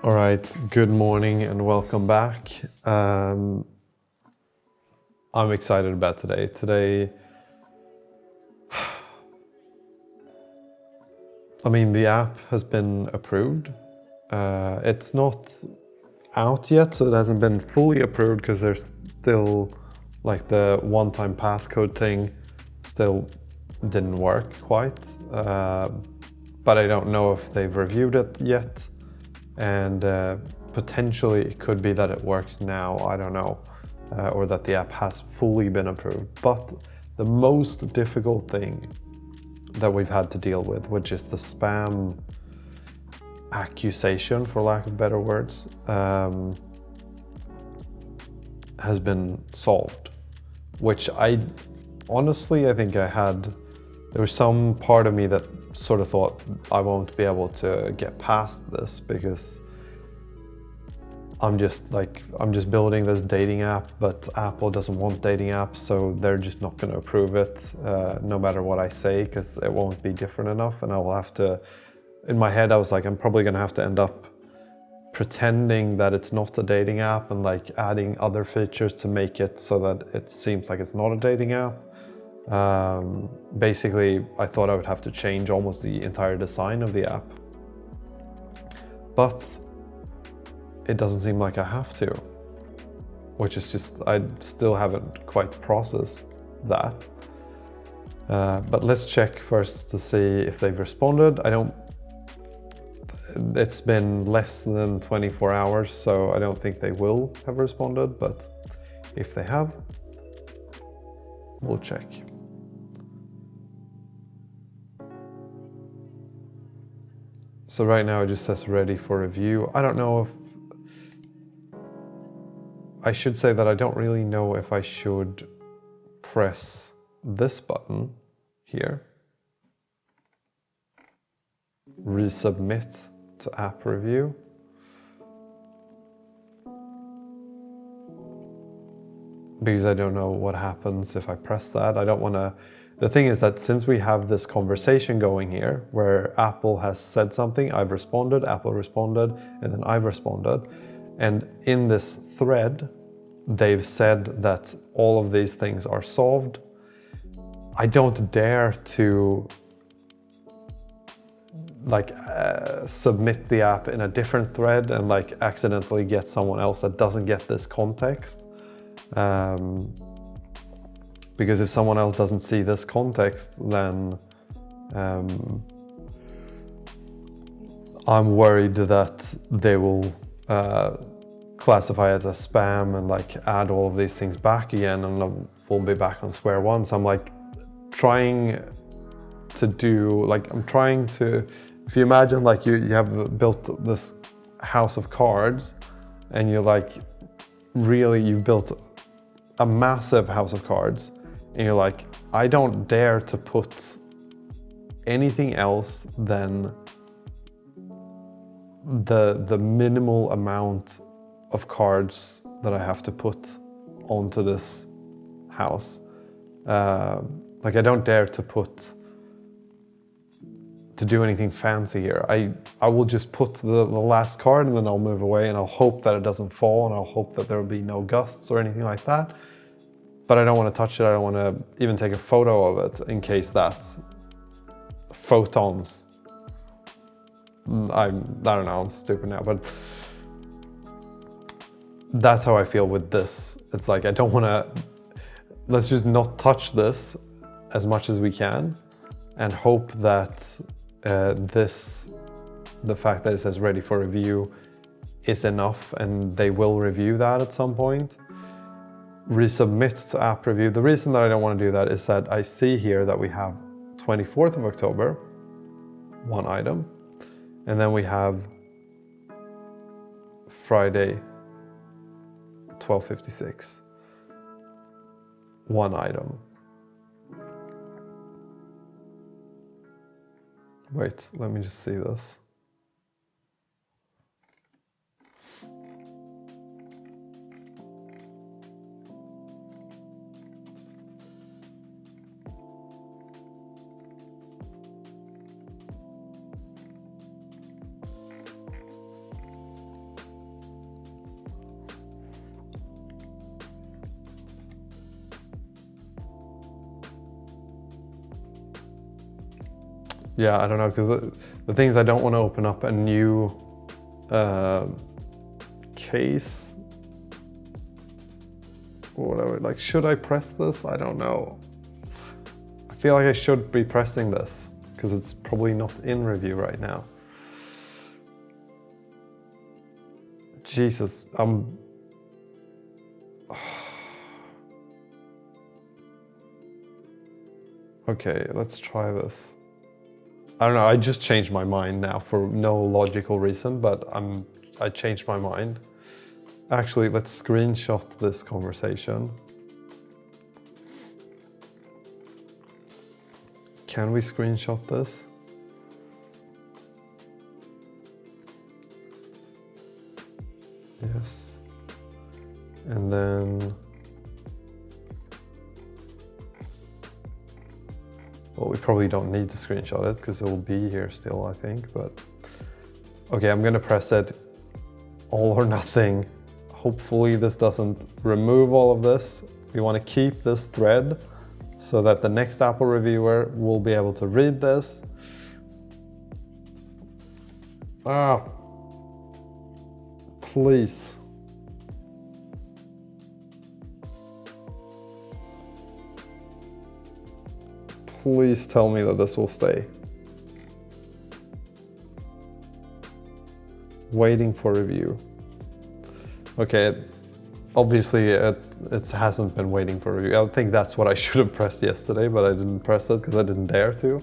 All right, good morning and welcome back. I'm excited about today. The app has been approved. It's not out yet, so it hasn't been fully approved because there's still like the one-time passcode thing still didn't work quite. But I don't know if they've reviewed it yet. And potentially it could be that it works now, I don't know, or that the app has fully been approved. But the most difficult thing that we've had to deal with, which is the spam accusation, for lack of better words, has been solved, which I think there was some part of me that sort of thought I won't be able to get past this because I'm just building this dating app, but Apple doesn't want dating apps, so they're just not going to approve it no matter what I say, because it won't be different enough. And I will have to, in my head I was like, I'm probably going to have to end up pretending that it's not a dating app and like adding other features to make it so that it seems like it's not a dating app. Basically, I thought I would have to change almost the entire design of the app, but it doesn't seem like I have to, which is just, I still haven't quite processed that. But let's check first to see if they've responded. It's been less than 24 hours, so I don't think they will have responded, but if they have, we'll check. So right now it just says ready for review. I don't know if I should say that I don't really know if I should press this button here, resubmit to app review. Because I don't know what happens if I press that. I don't want to. The thing is that since we have this conversation going here where Apple has said something, I've responded, Apple responded, and then I've responded. And in this thread, they've said that all of these things are solved. I don't dare to submit the app in a different thread and like accidentally get someone else that doesn't get this context. Because if someone else doesn't see this context, then I'm worried that they will classify it as spam and like add all of these things back again, and we'll be back on square one. So I'm like trying to, if you imagine like you have built this house of cards and you've built a massive house of cards, and you're like, I don't dare to put anything else than the minimal amount of cards that I have to put onto this house. I don't dare to do anything fancy here. I will just put the last card and then I'll move away, and I'll hope that it doesn't fall, and I'll hope that there will be no gusts or anything like that. But I don't want to touch it. I don't want to even take a photo of it in case that photons. I don't know, I'm stupid now, but that's how I feel with this. It's like, I don't want to, let's just not touch this as much as we can and hope that the fact that it says ready for review is enough, and they will review that at some point. Resubmit to app review. The reason that I don't want to do that is that I see here that we have 24th of October, one item, and then we have Friday, 12:56, one item. Wait, let me just see this. yeah, I don't know, because the thing is I don't want to open up a new case or whatever. Like, should I press this? I don't know. I feel like I should be pressing this because it's probably not in review right now. Jesus, okay, let's try this. I don't know, I just changed my mind now for no logical reason, but I changed my mind. Actually, let's screenshot this conversation. Can we screenshot this? Yes. And then, well, we probably don't need to screenshot it because it will be here still, I think, but okay, I'm gonna press it, all or nothing. Hopefully this doesn't remove all of this. We want to keep this thread so that the next Apple reviewer will be able to read this. Ah, please. Please tell me that this will stay. Waiting for review. Okay, obviously it hasn't been waiting for review. I think that's what I should have pressed yesterday, but I didn't press it because I didn't dare to.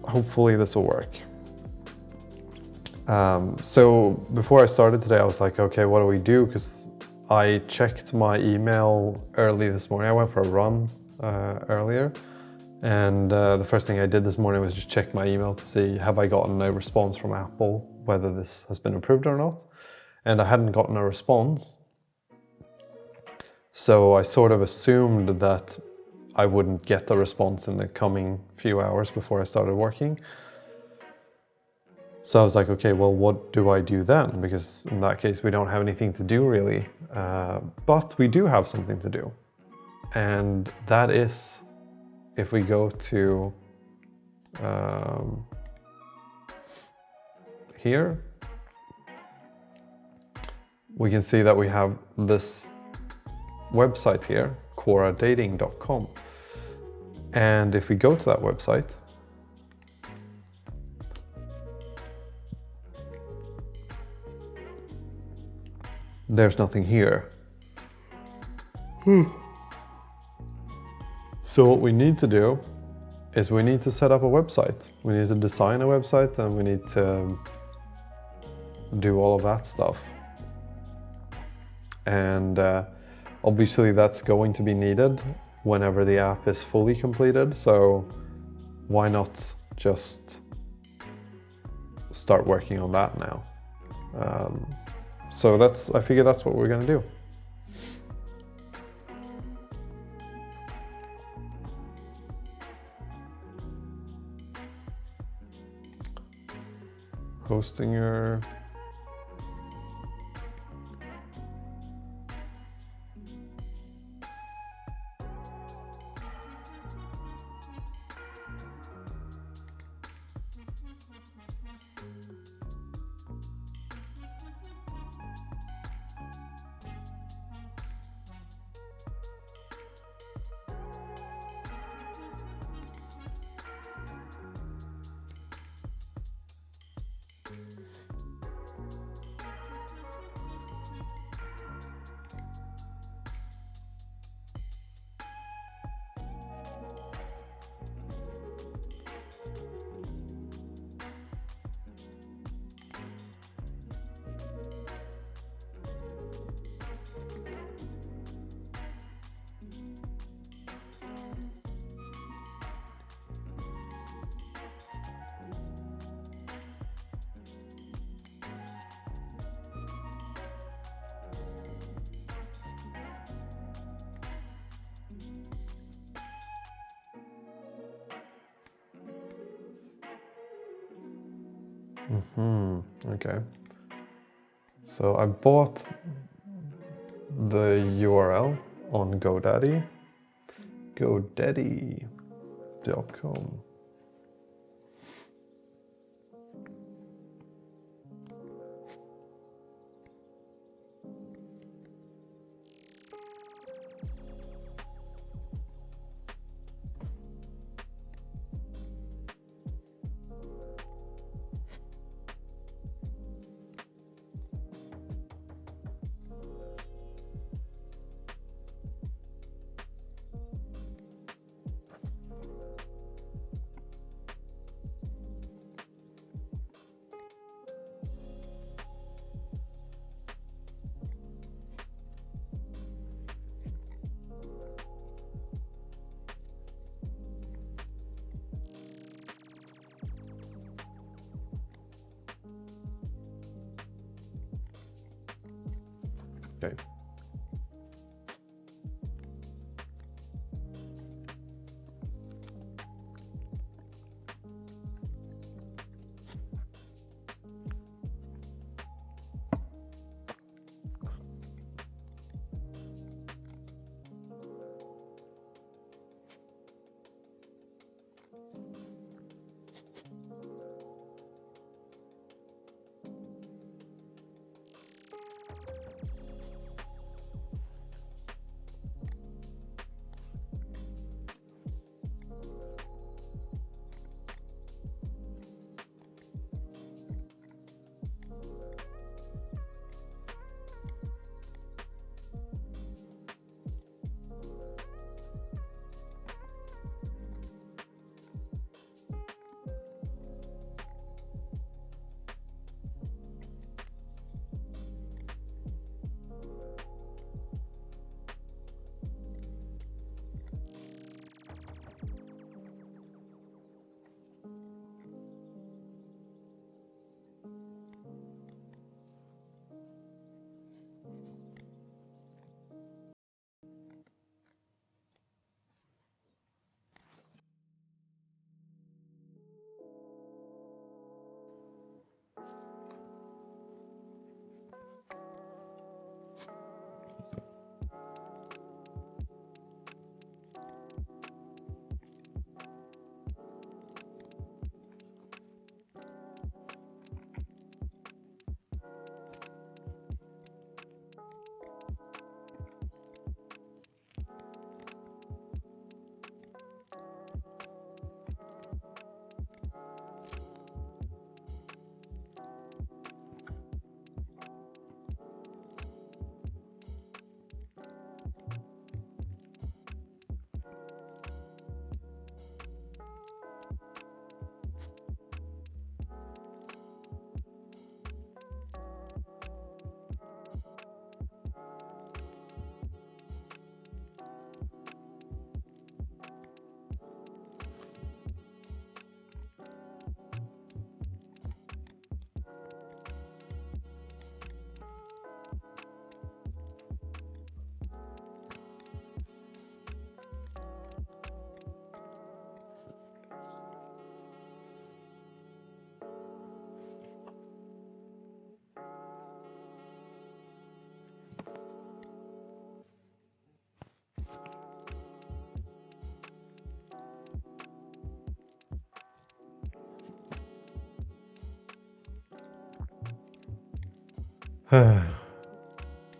Hopefully this will work. So before I started today, I was like, okay, what do we do? Because I checked my email early this morning. I went for a run earlier. And the first thing I did this morning was just check my email to see, have I gotten a response from Apple, whether this has been approved or not. And I hadn't gotten a response. So I sort of assumed that I wouldn't get a response in the coming few hours before I started working. So I was like, okay, well, what do I do then? Because in that case, we don't have anything to do really. But we do have something to do. And that is, if we go to here, we can see that we have this website here, quoradating.com. And if we go to that website, there's nothing here. So what we need to do is we need to set up a website. We need to design a website and we need to do all of that stuff. And obviously that's going to be needed whenever the app is fully completed. So why not just start working on that now? So I figure that's what we're gonna do. Hosting your okay. So I bought the URL on GoDaddy GoDaddy.com. Okay.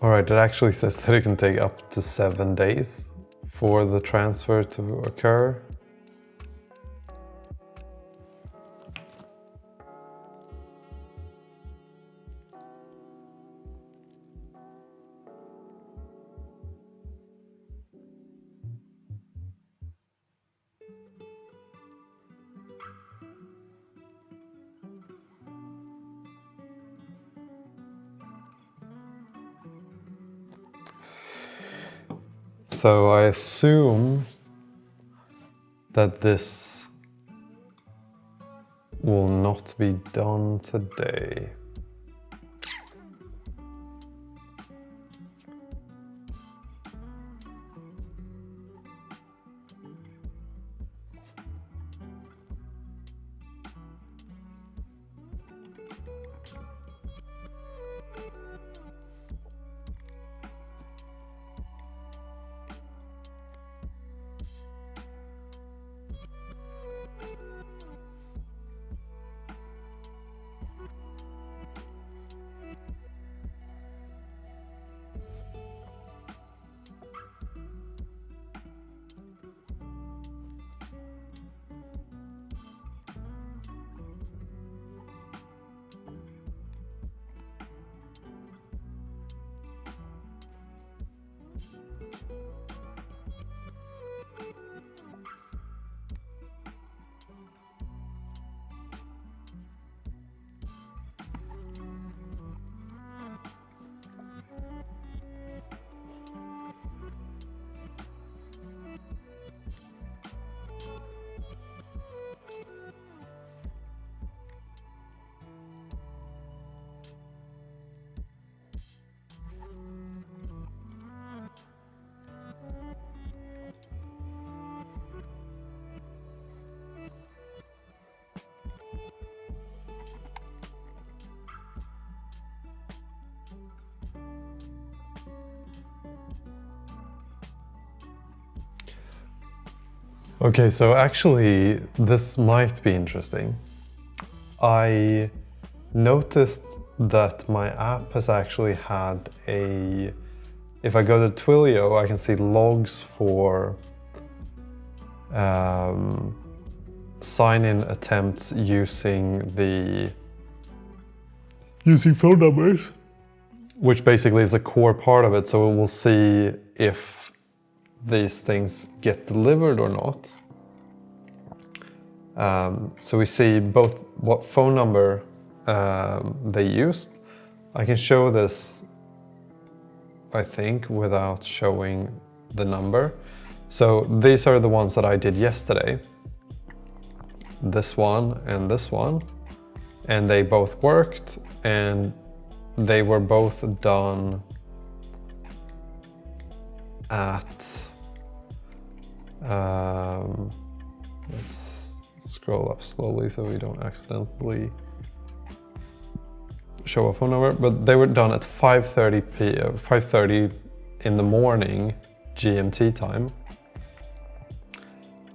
All right, it actually says that it can take up to 7 days for the transfer to occur. So I assume that this will not be done today. Okay, so actually this might be interesting. I noticed that my app has actually had a, if I go to Twilio, I can see logs for sign-in attempts using phone numbers, which basically is a core part of it. So it will see if these things get delivered or not. So we see both what phone number they used. I can show this, I think, without showing the number. So these are the ones that I did yesterday. This one, and they both worked, and they were both done at, let's scroll up slowly so we don't accidentally show a phone number, but they were done at 5:30 in the morning GMT time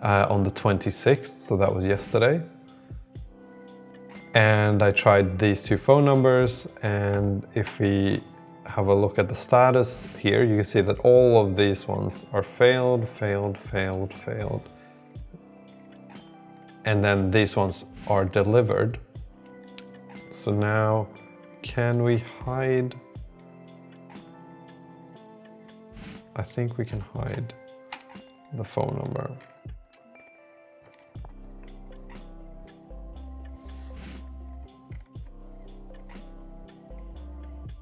on the 26th, so that was yesterday. And I tried these two phone numbers, and if we have a look at the status here, you can see that all of these ones are failed. And then these ones are delivered. So now, can we hide? I think we can hide the phone number.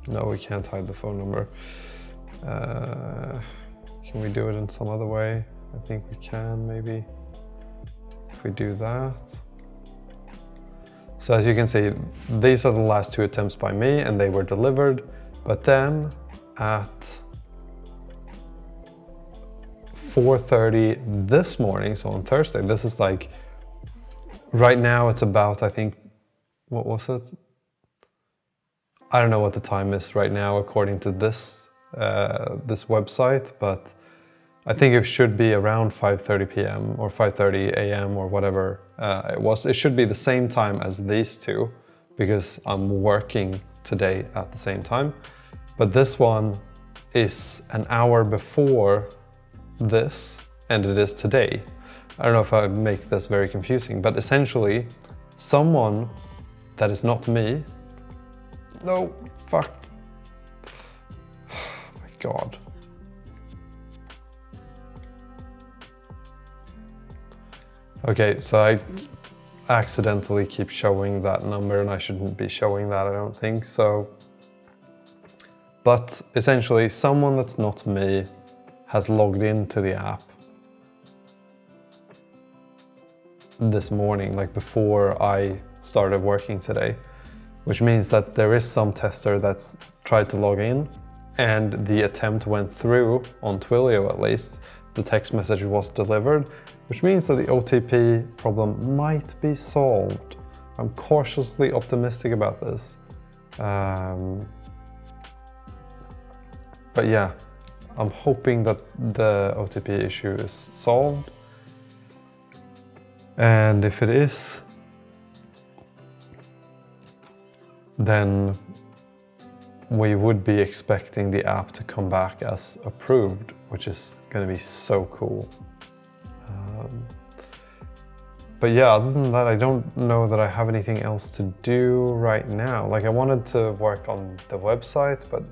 No, we can't hide the phone number. Can we do it in some other way? I think we can, maybe. If we do that. So as you can see, these are the last two attempts by me, and they were delivered. But then at 4:30 this morning, so on Thursday, this is like, right now it's about, I think, what was it? I don't know what the time is right now according to this this website, but I think it should be around 5:30 p.m. or 5:30 a.m. or whatever it was. It should be the same time as these two because I'm working today at the same time. But this one is an hour before this, and it is today. I don't know if I make this very confusing, but essentially someone that is not me. No, fuck. Oh my God. Okay, so I accidentally keep showing that number, and I shouldn't be showing that, I don't think so. But essentially, someone that's not me has logged into the app this morning, like before I started working today. Which means that there is some tester that's tried to log in, and the attempt went through on Twilio at least. The text message was delivered, which means that the OTP problem might be solved. I'm cautiously optimistic about this. But yeah, I'm hoping that the OTP issue is solved. And if it is, then we would be expecting the app to come back as approved, which is going to be so cool. But yeah, other than that, I don't know that I have anything else to do right now. Like, I wanted to work on the website, but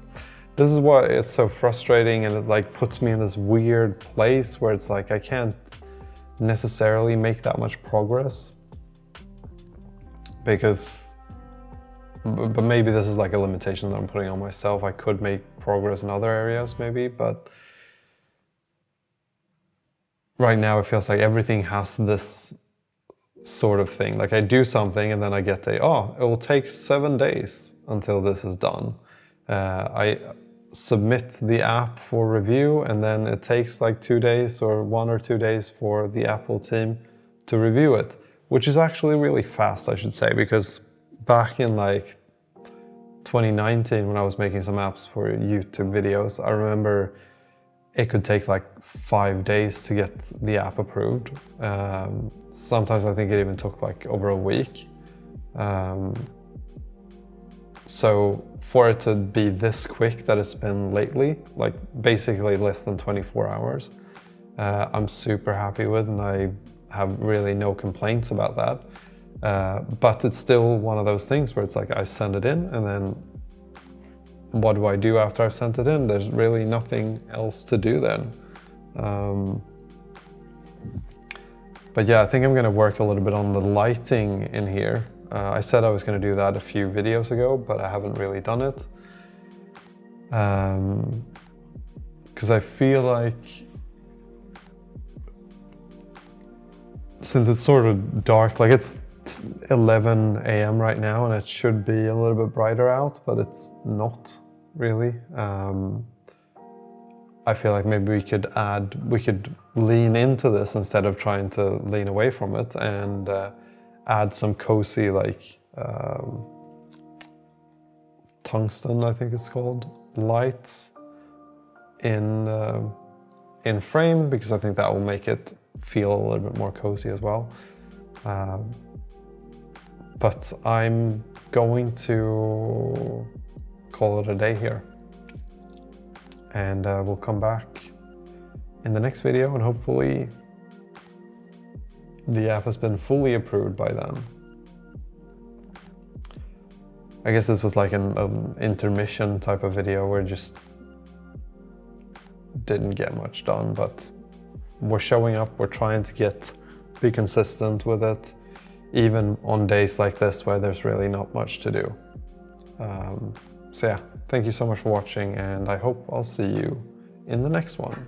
this is why it's so frustrating, and it like puts me in this weird place where it's like I can't necessarily make that much progress because but maybe this is like a limitation that I'm putting on myself. I could make progress in other areas maybe, but right now it feels like everything has this sort of thing. Like I do something and then I get it will take 7 days until this is done. I submit the app for review, and then it takes like 2 days or 1 or 2 days for the Apple team to review it, which is actually really fast, I should say, because back in like 2019 when I was making some apps for YouTube videos, I remember it could take like 5 days to get the app approved. Sometimes I think it even took like over a week. So for it to be this quick that it's been lately, like basically less than 24 hours, I'm super happy with, and I have really no complaints about that. But it's still one of those things where it's like I send it in, and then what do I do after I've sent it in? There's really nothing else to do then. But yeah, I think I'm gonna work a little bit on the lighting in here. I said I was gonna do that a few videos ago, but I haven't really done it. Because I feel like, since it's sort of dark, like it's 11 a.m. right now, and it should be a little bit brighter out, but it's not really. I feel like maybe we could lean into this instead of trying to lean away from it, and add some cozy, like tungsten, I think it's called, lights in frame, because I think that will make it feel a little bit more cozy as well. But I'm going to call it a day here, and we'll come back in the next video, and hopefully the app has been fully approved by then. I guess this was like an intermission type of video where it just didn't get much done, but we're showing up, we're trying to be consistent with it, even on days like this where there's really not much to do. So yeah, thank you so much for watching, and I hope I'll see you in the next one.